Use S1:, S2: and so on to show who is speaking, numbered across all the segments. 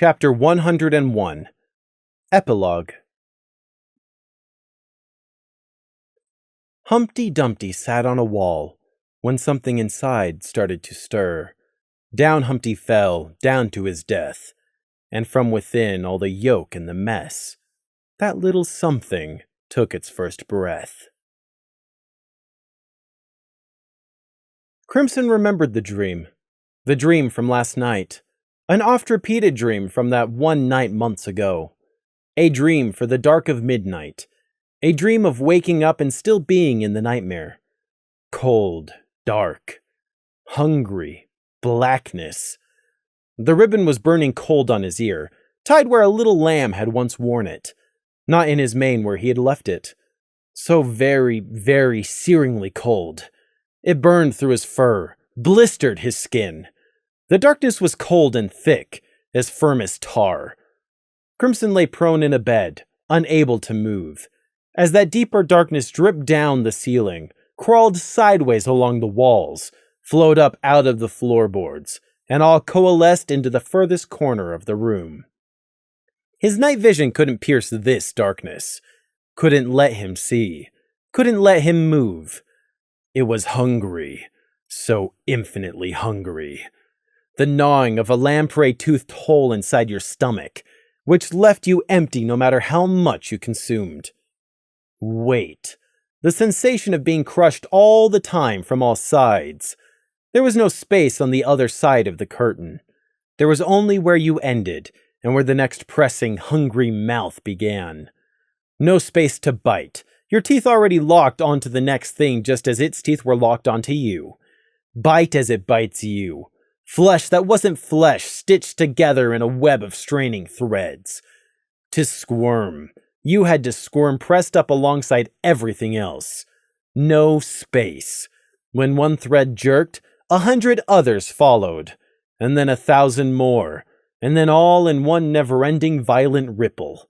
S1: Chapter 101 Epilogue. Humpty Dumpty sat on a wall when something inside started to stir. Down Humpty fell, down to his death, and from within all the yolk and the mess, that little something took its first breath. Crimson remembered the dream from last night, an oft-repeated dream from that one night months ago, a dream for the dark of midnight, a dream of waking up and still being in the nightmare. Cold, dark, hungry, blackness. The ribbon was burning cold on his ear, tied where a little lamb had once worn it, not in his mane where he had left it. So very, very searingly cold. It burned through his fur, blistered his skin. The darkness was cold and thick, as firm as tar. Crimson lay prone in a bed, unable to move, as that deeper darkness dripped down the ceiling, crawled sideways along the walls, flowed up out of the floorboards, and all coalesced into the furthest corner of the room. His night vision couldn't pierce this darkness, couldn't let him see, couldn't let him move. It was hungry, so infinitely hungry. The gnawing of a lamprey-toothed hole inside your stomach, which left you empty no matter how much you consumed. Wait. The sensation of being crushed all the time from all sides. There was no space on the other side of the curtain. There was only where you ended, and where the next pressing, hungry mouth began. No space to bite, your teeth already locked onto the next thing just as its teeth were locked onto you. Bite as it bites you. Flesh that wasn't flesh stitched together in a web of straining threads. To squirm, you had to squirm pressed up alongside everything else. No space. When one thread jerked, 100 others followed, and then 1,000 more, and then all in one never-ending violent ripple.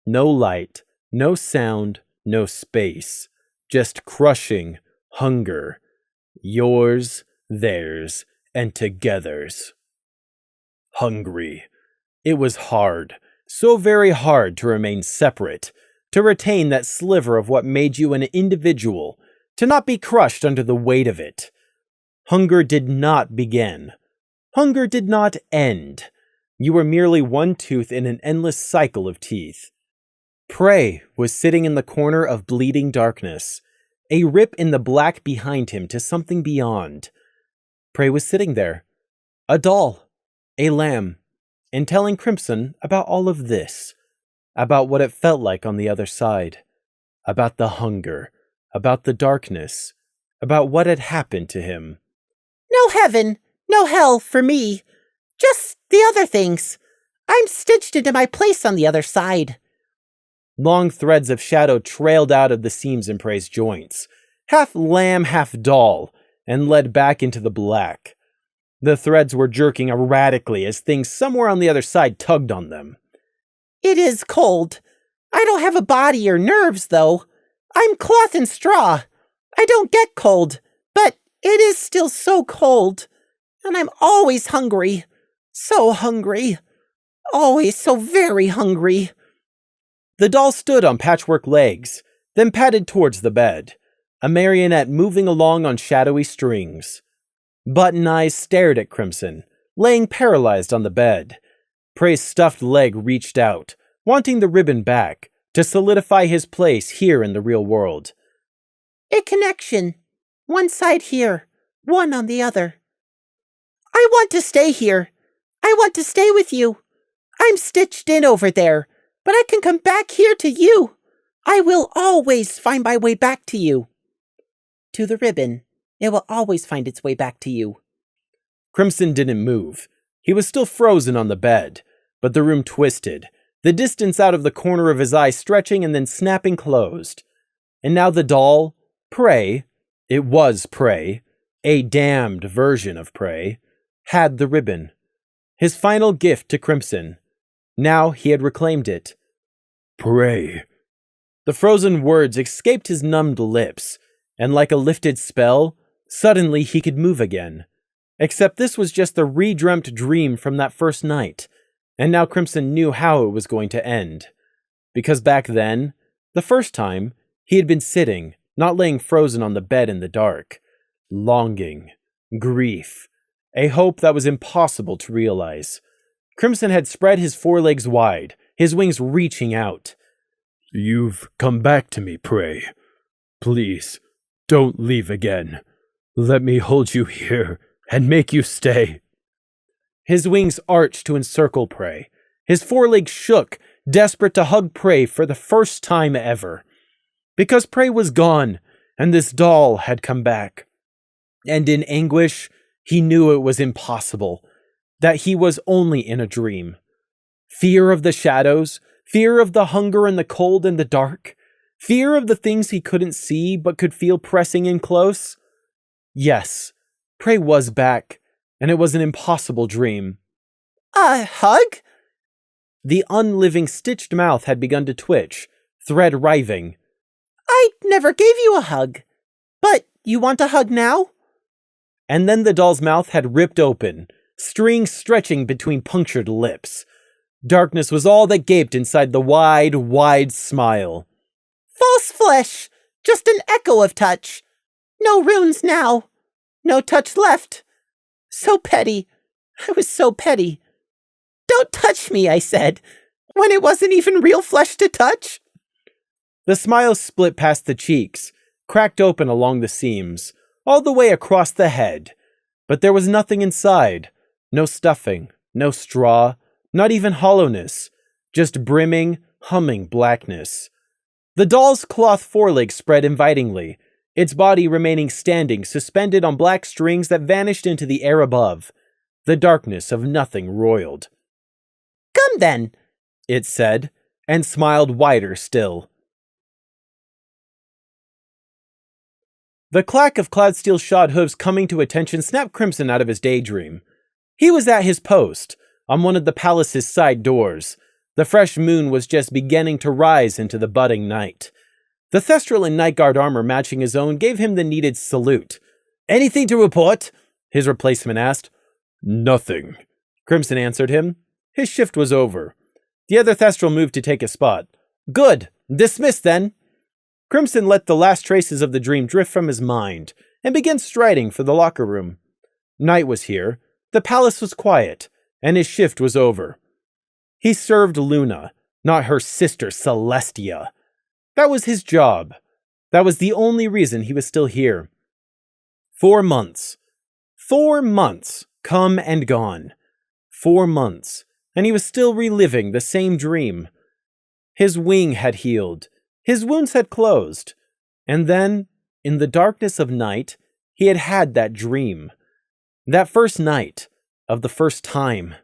S1: No light, no sound, no space. Just crushing hunger. Yours, theirs, and together's. Hungry. It was hard, so very hard to remain separate, to retain that sliver of what made you an individual, to not be crushed under the weight of it. Hunger did not begin. Hunger did not end. You were merely one tooth in an endless cycle of teeth. Prey was sitting in the corner of bleeding darkness, a rip in the black behind him to something beyond. Prey was sitting there, a doll, a lamb, and telling Crimson about all of this, about what it felt like on the other side, about the hunger, about the darkness, about what had happened to him.
S2: No heaven, no hell for me, just the other things. I'm stitched into my place on the other side.
S1: Long threads of shadow trailed out of the seams in Prey's joints, half lamb, half doll, and led back into the black. The threads were jerking erratically as things somewhere on the other side tugged on them.
S2: It is cold. I don't have a body or nerves, though. I'm cloth and straw. I don't get cold, but it is still so cold. And I'm always hungry. So hungry. Always so very hungry.
S1: The doll stood on patchwork legs, then padded towards the bed, a marionette moving along on shadowy strings. Button eyes stared at Crimson, laying paralyzed on the bed. Prey's stuffed leg reached out, wanting the ribbon back, to solidify his place here in the real world.
S2: A connection. One side here, one on the other. I want to stay here. I want to stay with you. I'm stitched in over there, but I can come back here to you. I will always find my way back to you. To the ribbon. It will always find its way back to you.
S1: Crimson didn't move. He was still frozen on the bed, but the room twisted, the distance out of the corner of his eye stretching and then snapping closed. And now the doll, Prey, it was Prey, a damned version of Prey, had the ribbon. His final gift to Crimson. Now he had reclaimed it. Prey. The frozen words escaped his numbed lips, and like a lifted spell, suddenly he could move again. Except this was just the redreamt dream from that first night. and now Crimson knew how it was going to end. Because back then, the first time, he had been sitting, not laying frozen on the bed in the dark. Longing, grief, a hope that was impossible to realize. Crimson had spread his forelegs wide, his wings reaching out. "You've come back to me, Prey. Please, don't leave again. Let me hold you here and make you stay." His wings arched to encircle Prey. His forelegs shook, desperate to hug Prey for the first time ever. Because Prey was gone, and this doll had come back. And in anguish, he knew it was impossible, that he was only in a dream. Fear of the shadows, fear of the hunger and the cold and the dark, fear of the things he couldn't see but could feel pressing in close. Yes, Prey was back, and it was an impossible dream.
S2: A hug?
S1: The unliving stitched mouth had begun to twitch, thread riving.
S2: I never gave you a hug. But you want a hug now?
S1: And then the doll's mouth had ripped open, strings stretching between punctured lips. Darkness was all that gaped inside the wide, wide smile.
S2: False flesh! Just an echo of touch. No runes now. No touch left. So petty. I was so petty. Don't touch me, I said, when it wasn't even real flesh to touch.
S1: The smile split past the cheeks, cracked open along the seams, all the way across the head. But there was nothing inside. No stuffing, no straw, not even hollowness. Just brimming, humming blackness. The doll's cloth forelegs spread invitingly, its body remaining standing, suspended on black strings that vanished into the air above. The darkness of nothing roiled.
S2: Come then,
S1: it said, and smiled wider still. The clack of Cloudsteel shod hooves coming to attention snapped Crimson out of his daydream. He was at his post, on one of the palace's side doors. The fresh moon was just beginning to rise into the budding night. The Thestral in Night Guard armor matching his own gave him the needed salute. "Anything to report?" his replacement asked. "Nothing," Crimson answered him. His shift was over. The other Thestral moved to take his spot. "Good. Dismissed then." Crimson let the last traces of the dream drift from his mind and began striding for the locker room. Night was here, the palace was quiet, and his shift was over. He served Luna, not her sister Celestia. That was his job. That was the only reason he was still here. 4 months. 4 months, come and gone. 4 months, and he was still reliving the same dream. His wing had healed. His wounds had closed, and then, in the darkness of night, he had had that dream. That first night, of the first time.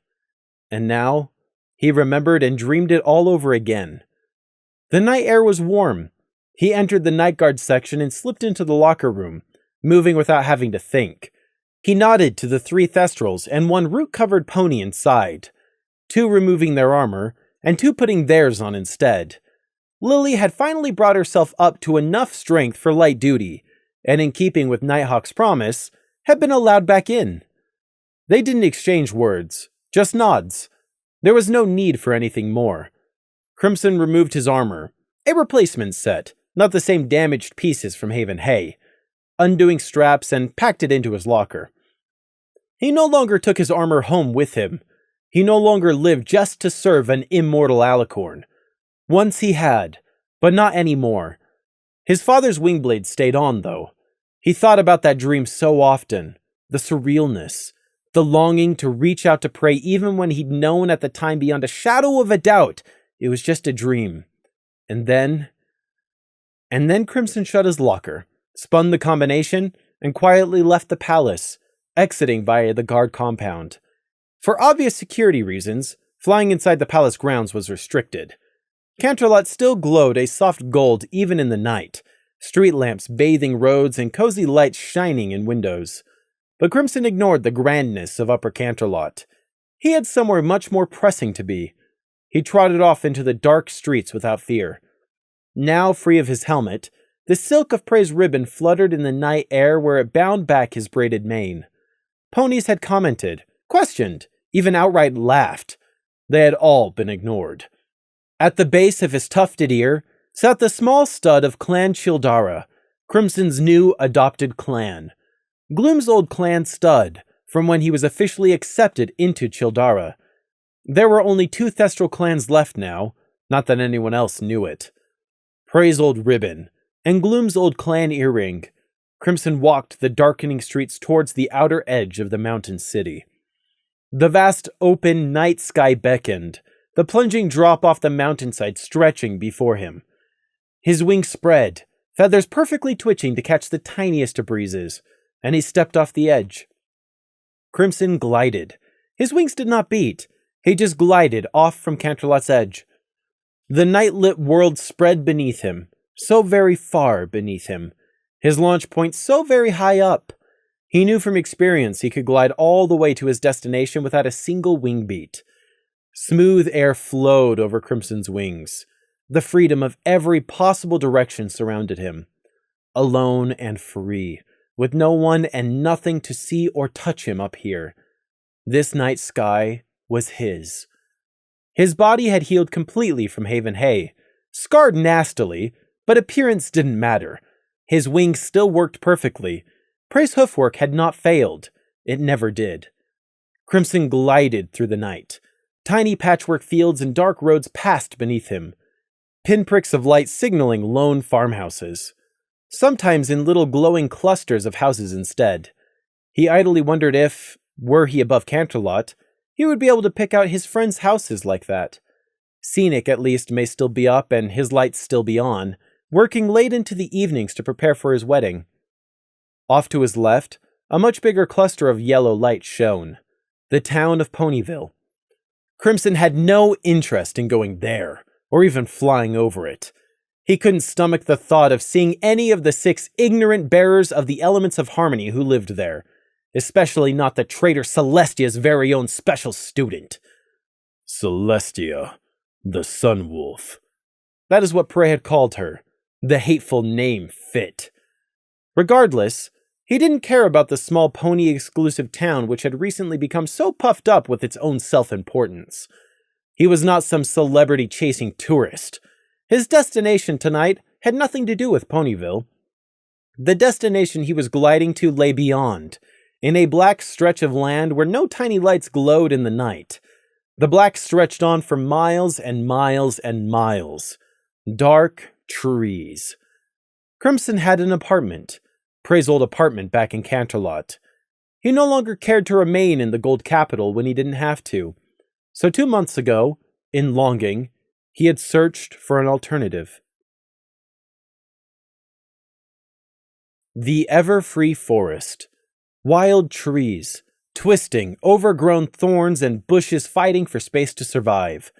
S1: And now, he remembered and dreamed it all over again. The night air was warm. He entered the night guard section and slipped into the locker room, moving without having to think. He nodded to the 3 Thestrals and 1 root-covered pony inside, 2 removing their armor, and 2 putting theirs on instead. Lily had finally brought herself up to enough strength for light duty, and in keeping with Nighthawk's promise, had been allowed back in. They didn't exchange words, just nods. There was no need for anything more. Crimson removed his armor, a replacement set, not the same damaged pieces from Haven Hay, undoing straps and packed it into his locker. He no longer took his armor home with him. He no longer lived just to serve an immortal alicorn. Once he had, but not anymore. His father's wingblade stayed on, though. He thought about that dream so often, the surrealness, the longing to reach out to Prey even when he'd known at the time beyond a shadow of a doubt it was just a dream. And then Crimson shut his locker, spun the combination, and quietly left the palace, exiting via the guard compound. For obvious security reasons, flying inside the palace grounds was restricted. Canterlot still glowed a soft gold even in the night, street lamps bathing roads and cozy lights shining in windows. But Crimson ignored the grandness of Upper Canterlot. He had somewhere much more pressing to be. He trotted off into the dark streets without fear. Now free of his helmet, the silk of Prey's ribbon fluttered in the night air where it bound back his braided mane. Ponies had commented, questioned, even outright laughed. They had all been ignored. At the base of his tufted ear sat the small stud of Clan Childara, Crimson's new adopted clan. Gloom's old clan stud, from when he was officially accepted into Childara. There were only 2 Thestral clans left now, not that anyone else knew it. Prey's old ribbon, and Gloom's old clan earring. Crimson walked the darkening streets towards the outer edge of the mountain city. The vast open night sky beckoned, the plunging drop off the mountainside stretching before him. His wings spread, feathers perfectly twitching to catch the tiniest of breezes, and he stepped off the edge. Crimson glided. His wings did not beat. He just glided off from Canterlot's edge. The night-lit world spread beneath him, so very far beneath him. His launch point so very high up. He knew from experience he could glide all the way to his destination without a single wing beat. Smooth air flowed over Crimson's wings. The freedom of every possible direction surrounded him. Alone and free, with no one and nothing to see or touch him up here. This night sky was his. His body had healed completely from Haven Hay, scarred nastily, but appearance didn't matter. His wings still worked perfectly. Prey's hoofwork had not failed. It never did. Crimson glided through the night. Tiny patchwork fields and dark roads passed beneath him. Pinpricks of light signaling lone farmhouses. Sometimes in little glowing clusters of houses instead. He idly wondered if, were he above Canterlot, he would be able to pick out his friends' houses like that. Scenic at least may still be up and his lights still be on, working late into the evenings to prepare for his wedding. Off to his left, a much bigger cluster of yellow light shone. The town of Ponyville. Crimson had no interest in going there, or even flying over it. He couldn't stomach the thought of seeing any of the 6 ignorant bearers of the elements of harmony who lived there, especially not the traitor Celestia's very own special student. Celestia, the Sun Wolf. That is what Prey had called her. The hateful name fit. Regardless, he didn't care about the small pony-exclusive town which had recently become so puffed up with its own self-importance. He was not some celebrity-chasing tourist. His destination tonight had nothing to do with Ponyville. The destination he was gliding to lay beyond, in a black stretch of land where no tiny lights glowed in the night. The black stretched on for miles and miles and miles. Dark trees. Crimson had an apartment. Prey's old apartment back in Canterlot. He no longer cared to remain in the Gold Capital when he didn't have to. So 2 months ago, in longing, he had searched for an alternative. The ever-free forest. Wild trees, twisting, overgrown thorns and bushes fighting for space to survive.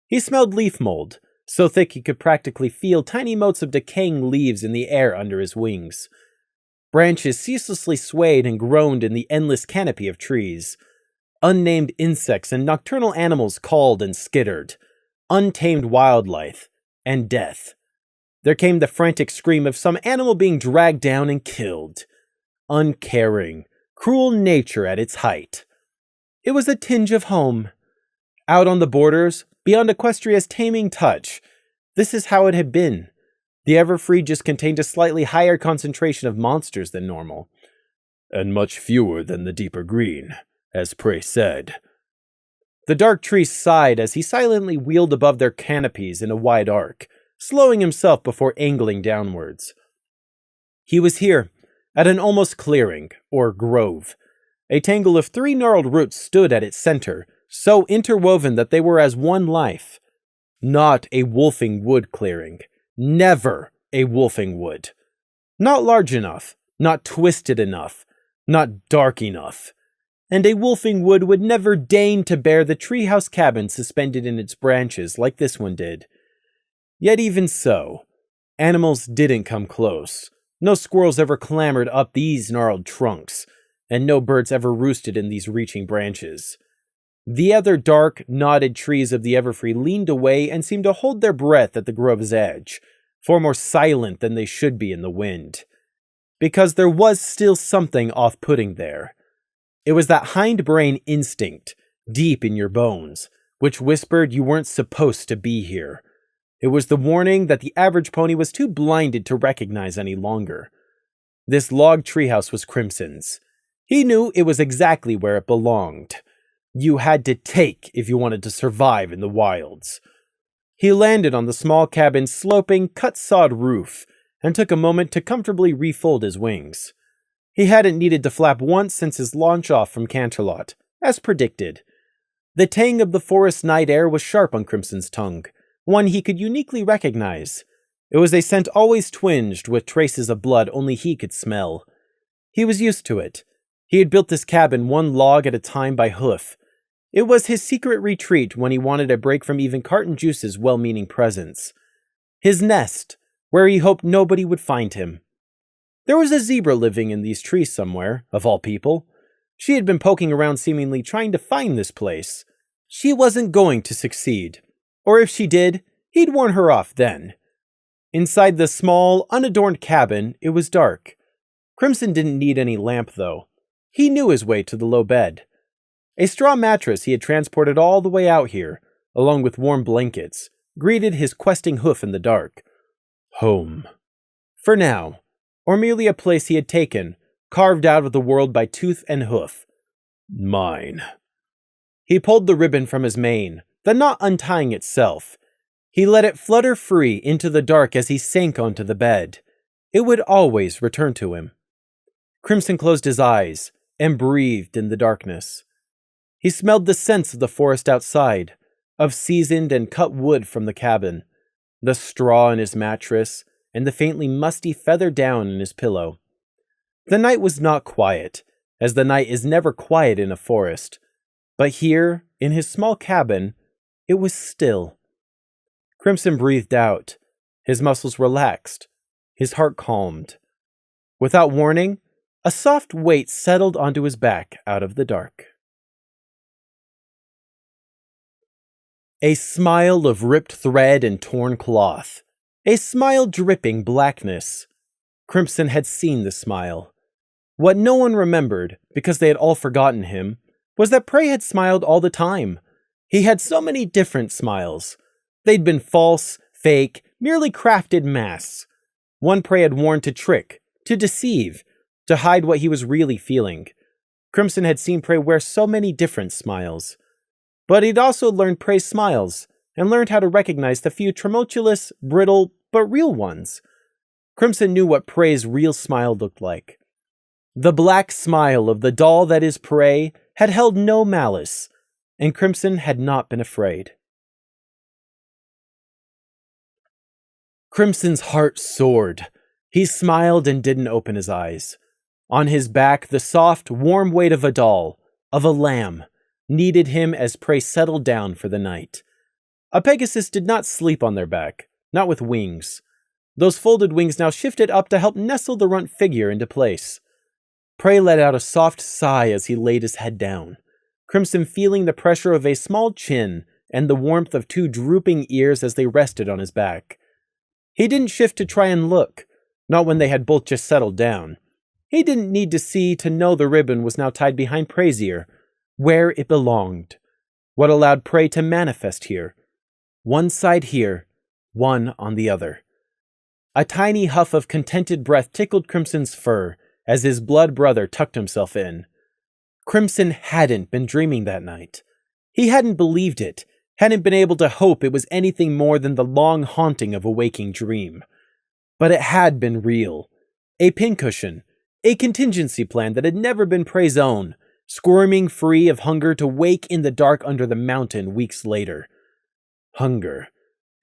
S1: He smelled leaf mold, so thick he could practically feel tiny motes of decaying leaves in the air under his wings. Branches ceaselessly swayed and groaned in the endless canopy of trees. Unnamed insects and nocturnal animals called and skittered. Untamed wildlife and death. There came the frantic scream of some animal being dragged down and killed. Uncaring, cruel nature at its height. It was a tinge of home. Out on the borders, beyond Equestria's taming touch, this is how it had been. The Everfree just contained a slightly higher concentration of monsters than normal. And much fewer than the deeper green, as Prey said. The dark trees sighed as he silently wheeled above their canopies in a wide arc, slowing himself before angling downwards. He was here, at an almost clearing, or grove. A tangle of 3 gnarled roots stood at its center, so interwoven that they were as one life. Not a wolfing wood clearing. Never a wolfing wood. Not large enough, not twisted enough, not dark enough. And a wolfing wood would never deign to bear the treehouse cabin suspended in its branches like this one did. Yet even so, animals didn't come close. No squirrels ever clambered up these gnarled trunks, and no birds ever roosted in these reaching branches. The other dark, knotted trees of the Everfree leaned away and seemed to hold their breath at the grove's edge, far more silent than they should be in the wind. Because there was still something off-putting there. It was that hindbrain instinct, deep in your bones, which whispered you weren't supposed to be here. It was the warning that the average pony was too blinded to recognize any longer. This log treehouse was Crimson's. He knew it was exactly where it belonged. You had to take if you wanted to survive in the wilds. He landed on the small cabin's sloping, cut-sawed roof and took a moment to comfortably refold his wings. He hadn't needed to flap once since his launch off from Canterlot, as predicted. The tang of the forest night air was sharp on Crimson's tongue, one he could uniquely recognize. It was a scent always twinged with traces of blood only he could smell. He was used to it. He had built this cabin one log at a time by hoof. It was his secret retreat when he wanted a break from even Carton Juice's well-meaning presence. His nest, where he hoped nobody would find him. There was a zebra living in these trees somewhere, of all people. She had been poking around seemingly trying to find this place. She wasn't going to succeed. Or if she did, he'd warn her off then. Inside the small, unadorned cabin, it was dark. Crimson didn't need any lamp, though. He knew his way to the low bed. A straw mattress he had transported all the way out here, along with warm blankets, greeted his questing hoof in the dark. Home. For now, or merely a place he had taken, carved out of the world by tooth and hoof. Mine. He pulled the ribbon from his mane, the knot untying itself. He let it flutter free into the dark as he sank onto the bed. It would always return to him. Crimson closed his eyes and breathed in the darkness. He smelled the scents of the forest outside, of seasoned and cut wood from the cabin, the straw in his mattress, and the faintly musty feather down in his pillow. The night was not quiet, as the night is never quiet in a forest, but here, in his small cabin, it was still. Crimson breathed out, his muscles relaxed, his heart calmed. Without warning, a soft weight settled onto his back out of the dark. A smile of ripped thread and torn cloth. A smile dripping blackness. Crimson had seen the smile. What no one remembered, because they had all forgotten him, was that Prey had smiled all the time. He had so many different smiles. They'd been false, fake, merely crafted masks. One Prey had worn to trick, to deceive, to hide what he was really feeling. Crimson had seen Prey wear so many different smiles. But he'd also learned Prey's smiles, and learned how to recognize the few tremulous, brittle, but real ones. Crimson knew what Prey's real smile looked like. The black smile of the doll that is Prey had held no malice, and Crimson had not been afraid. Crimson's heart soared. He smiled and didn't open his eyes. On his back, the soft, warm weight of a doll, of a lamb, kneaded him as Prey settled down for the night. A Pegasus did not sleep on their back, not with wings. Those folded wings now shifted up to help nestle the runt figure into place. Prey let out a soft sigh as he laid his head down, Crimson feeling the pressure of a small chin and the warmth of two drooping ears as they rested on his back. He didn't shift to try and look, not when they had both just settled down. He didn't need to see to know the ribbon was now tied behind Prey's ear, where it belonged. What allowed Prey to manifest here. One side here, one on the other. A tiny huff of contented breath tickled Crimson's fur as his blood brother tucked himself in. Crimson hadn't been dreaming that night. He hadn't believed it, hadn't been able to hope it was anything more than the long haunting of a waking dream. But it had been real. A pincushion, a contingency plan that had never been Prey's own, squirming free of hunger to wake in the dark under the mountain weeks later. Hunger.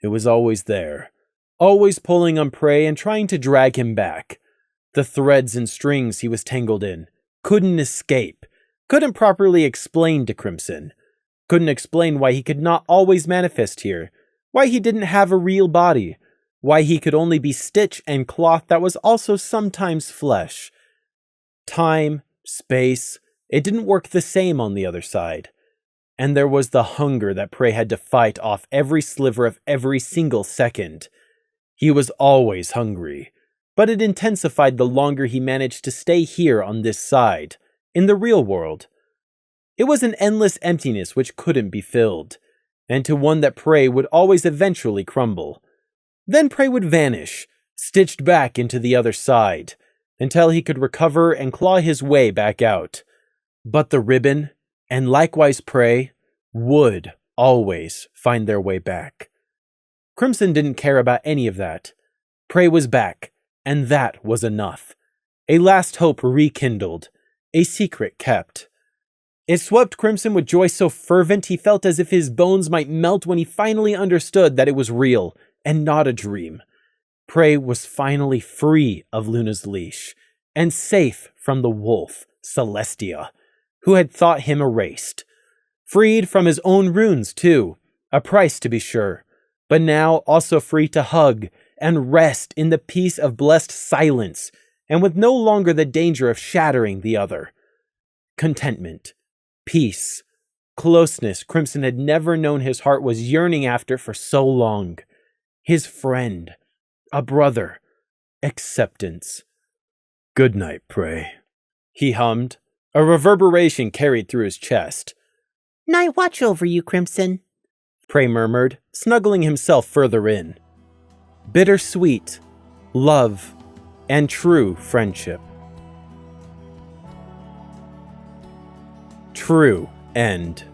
S1: It was always there, always pulling on Prey and trying to drag him back. The threads and strings he was tangled in, couldn't escape, couldn't properly explain to Crimson, couldn't explain why he could not always manifest here, why he didn't have a real body, why he could only be stitch and cloth that was also sometimes flesh. Time, space, it didn't work the same on the other side. And there was the hunger that Prey had to fight off every sliver of every single second. He was always hungry, but it intensified the longer he managed to stay here on this side, in the real world. It was an endless emptiness which couldn't be filled. and to one that Prey would always eventually crumble. Then Prey would vanish, stitched back into the other side, until he could recover and claw his way back out. But the ribbon, and likewise Prey, would always find their way back. Crimson didn't care about any of that. Prey was back, and that was enough. A last hope rekindled, a secret kept. It swept Crimson with joy so fervent he felt as if his bones might melt when he finally understood that it was real and not a dream. Prey was finally free of Luna's leash, and safe from the wolf, Celestia, who had thought him erased. Freed from his own runes, too, a price to be sure, but now also free to hug and rest in the peace of blessed silence, and with no longer the danger of shattering the other. Contentment, peace, closeness Crimson had never known his heart was yearning after for so long. His friend, a brother, acceptance. "Good night, Prey," he hummed, a reverberation carried through his chest.
S2: Night watch over you, Crimson,
S1: Prey murmured, snuggling himself further in. Bittersweet, love, and true friendship. True end.